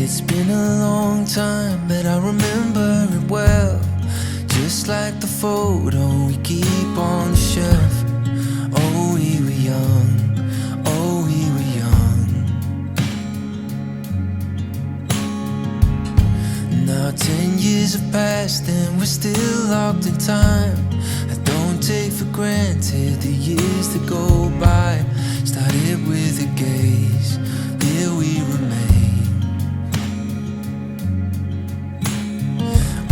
It's been a long time, but I remember it well. Just like the photo we keep on the shelf. Oh, we were young, oh, we were young. Now 10 years have passed and we're still locked in time. I don't take for granted the years that go by. Started with a gaze, here we remain.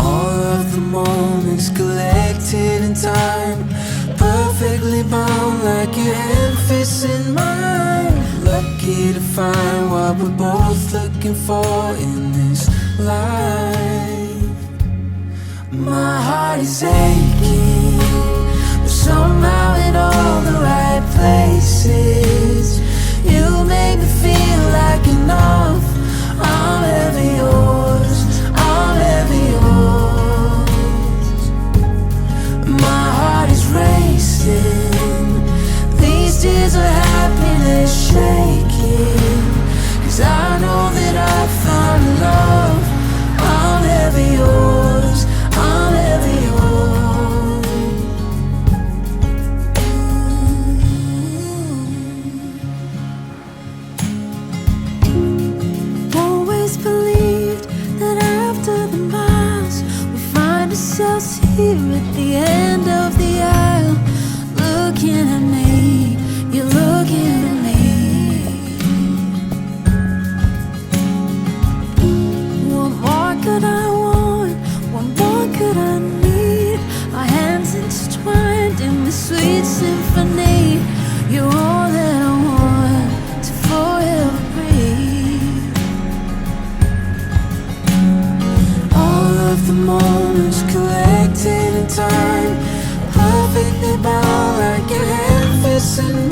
All of the moments collected in time, perfectly bound like your hand fits in mine. Lucky to find what we're both looking for in this life. My heart is aching, but somehow in all the right places. You make me feel like enough. I'm ever yours, I'm ever yours. My heart is racing, these tears of happiness shaking, 'cause I know that I found love. I'm ever yours, I'm ever yours. Always believed that after the miles we find ourselves here at the end of the aisle. Looking at me, you're looking at me. What more could I want? What more could I need? Our hands intertwined in this sweet symphony. You're all that I want to forever breathe. All of the moments collected in time, perfectly bound like your hand fits in